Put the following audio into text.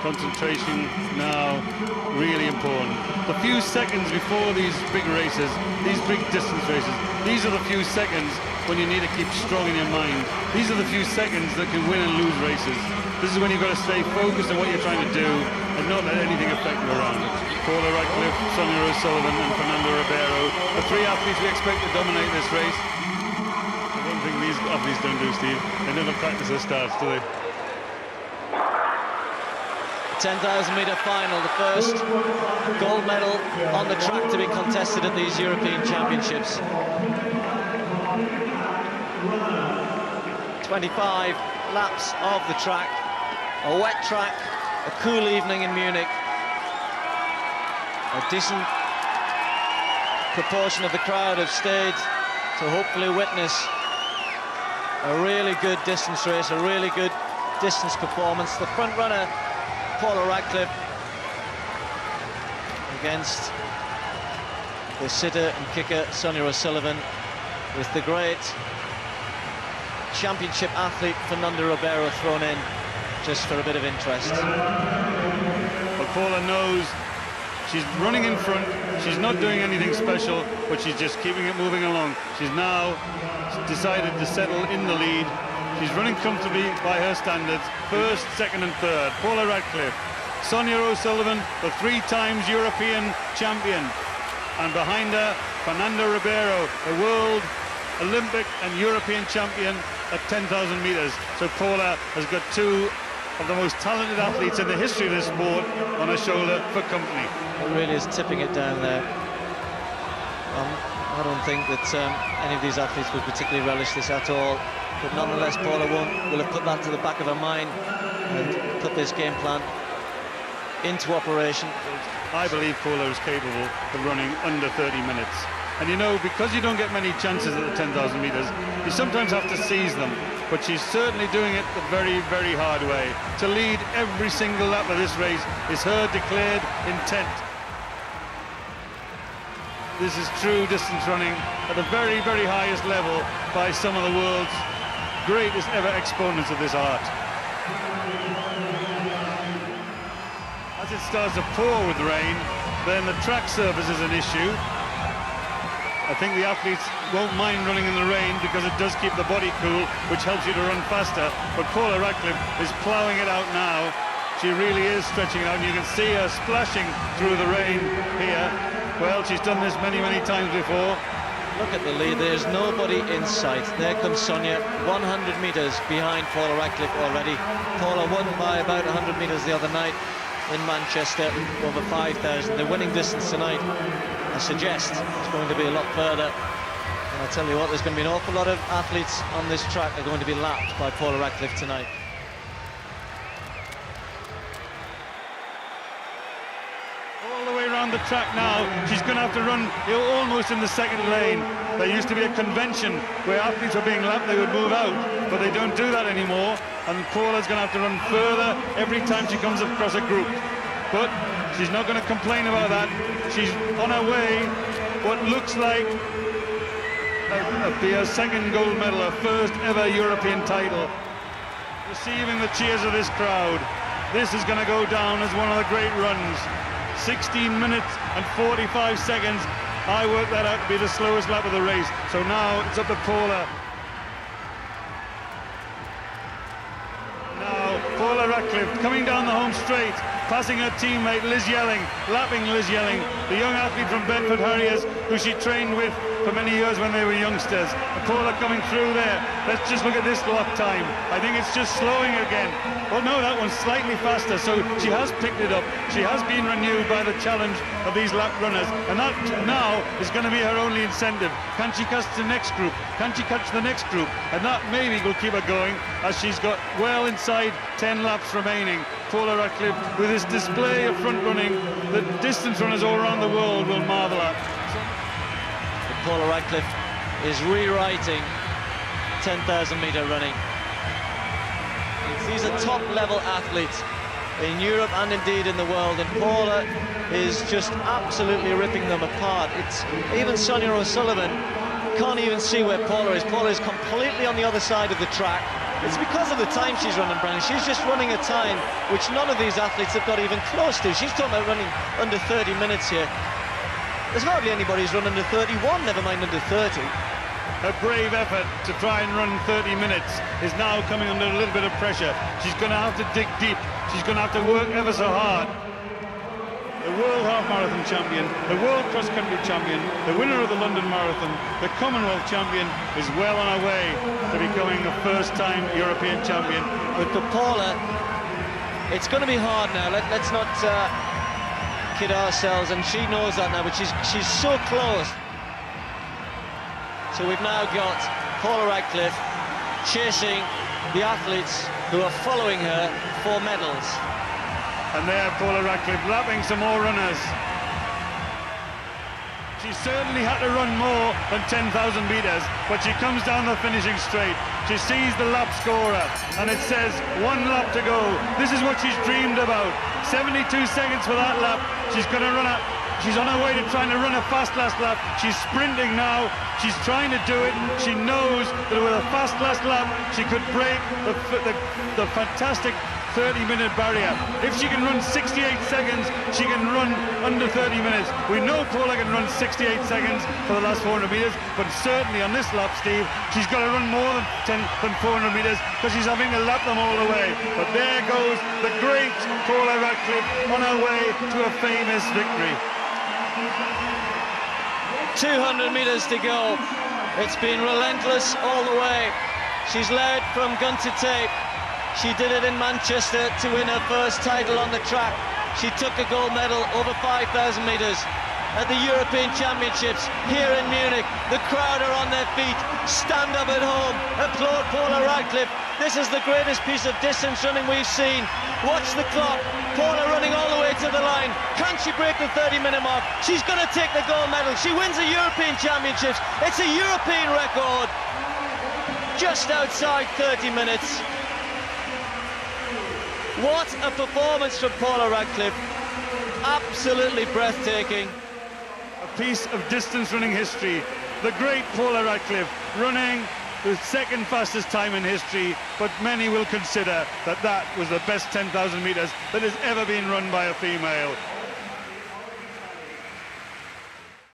concentration now really important. The few seconds before these big races, these big distance races, these are the few seconds when you need to keep strong in your mind. These are the few seconds that can win and lose races. This is when you've got to stay focused on what you're trying to do and not let anything affect you around it. Paula Radcliffe, Sonia O'Sullivan and Fernando Ribeiro, the three athletes we expect to dominate this race. The one thing these athletes don't do, Steve, they never practice their starts, do they? 10,000-metre final, the first gold medal on the track to be contested at these European Championships. 25 laps of the track, a wet track, a cool evening in Munich. A decent proportion of the crowd have stayed to hopefully witness a really good distance race, a really good distance performance. The front runner, Paula Radcliffe, against the sitter and kicker, Sonia O'Sullivan, with the great championship athlete, Fernando Ribeiro, thrown in just for a bit of interest. Well, Paula knows she's running in front, she's not doing anything special, but she's just keeping it moving along. She's now decided to settle in the lead. She's running comfortably by her standards, first, second and third. Paula Radcliffe, Sonia O'Sullivan, the three-times European champion. And behind her, Fernando Ribeiro, the world, Olympic and European champion at 10,000 metres. So Paula has got two of the most talented athletes in the history of this sport on her shoulder for company. It really is tipping it down there. I don't think that any of these athletes would particularly relish this at all. But nonetheless, Paula will have put that to the back of her mind and put this game plan into operation. I believe Paula is capable of running under 30 minutes. And you know, because you don't get many chances at the 10,000 metres, you sometimes have to seize them. But she's certainly doing it the very, very hard way. To lead every single lap of this race is her declared intent. This is true distance running at the very, very highest level by some of the world's greatest ever exponents of this art. As it starts to pour with rain, then the track surface is an issue. I think the athletes won't mind running in the rain because it does keep the body cool, which helps you to run faster. But Paula Radcliffe is ploughing it out now. She really is stretching it out, and you can see her splashing through the rain here. Well, she's done this many, many times before. Look at the lead, there's nobody in sight. There comes Sonia, 100 metres behind Paula Radcliffe already. Paula won by about 100 metres the other night in Manchester, over 5,000. The winning distance tonight, I suggest, is going to be a lot further. And I'll tell you what, there's going to be an awful lot of athletes on this track that are going to be lapped by Paula Radcliffe tonight. All the way around the track now, she's going to have to run almost in the second lane. There used to be a convention where athletes were being lapped, they would move out, but they don't do that anymore. And Paula's going to have to run further every time she comes across a group. But she's not going to complain about that. She's on her way, what looks like be her second gold medal, her first ever European title. Receiving the cheers of this crowd. This is going to go down as one of the great runs. 16 minutes and 45 seconds. I worked that out to be the slowest lap of the race. So now it's up to Paula. Now Paula Radcliffe coming down the home straight, passing her teammate Liz Yelling, lapping Liz Yelling, the young athlete from Bedford Harriers who she trained with for many years when they were youngsters. Paula coming through there. Let's just look at this lap time. I think it's just slowing again. Well, no, that one's slightly faster, so she has picked it up. She has been renewed by the challenge of these lap runners, and that now is going to be her only incentive. Can she catch the next group? Can she catch the next group? And that maybe will keep her going, as she's got well inside 10 laps remaining. Paula Radcliffe, with this display of front running that distance runners all around the world will marvel at. Paula Radcliffe is rewriting 10,000-metre running. These are top-level athletes in Europe and indeed in the world, and Paula is just absolutely ripping them apart. It's even Sonia O'Sullivan can't even see where Paula is. Paula is completely on the other side of the track. It's because of the time she's running, Brennan. She's just running a time which none of these athletes have got even close to. She's talking about running under 30 minutes here. There's hardly anybody who's run under 31, never mind under 30. Her brave effort to try and run 30 minutes is now coming under a little bit of pressure. She's going to have to dig deep. She's going to have to work ever so hard. The World Half Marathon champion, the World Cross Country champion, the winner of the London Marathon, the Commonwealth champion is well on her way to becoming a first-time European champion. But for Paula, it's going to be hard now. Let's not kid ourselves, and she knows that now, but she's so close. So we've now got Paula Radcliffe chasing the athletes who are following her for medals. And there Paula Radcliffe lapping some more runners. She certainly had to run more than 10,000 metres, but she comes down the finishing straight. She sees the lap scorer, and it says 1 lap to go. This is what she's dreamed about. 72 seconds for that lap. She's going to run up. She's on her way to trying to run a fast last lap. She's sprinting now. She's trying to do it. She knows that with a fast last lap, she could break the fantastic 30-minute barrier. If she can run 68 seconds, she can run under 30 minutes. We know Paula can run 68 seconds for the last 400 metres, but certainly on this lap, Steve, she's got to run more than 400 metres because she's having to lap them all the way. But there goes the great Paula Radcliffe on her way to a famous victory. 200 metres to go. It's been relentless all the way. She's led from gun to tape. She did it in Manchester to win her first title on the track. She took a gold medal over 5,000 metres at the European Championships here in Munich. The crowd are on their feet. Stand up at home. Applaud Paula Radcliffe. This is the greatest piece of distance running we've seen. Watch the clock. Paula running all the way to the line. Can she break the 30-minute mark? She's going to take the gold medal. She wins the European Championships. It's a European record. Just outside 30 minutes. What a performance from Paula Radcliffe. Absolutely breathtaking. A piece of distance running history. The great Paula Radcliffe running the second fastest time in history, but many will consider that that was the best 10,000 metres that has ever been run by a female.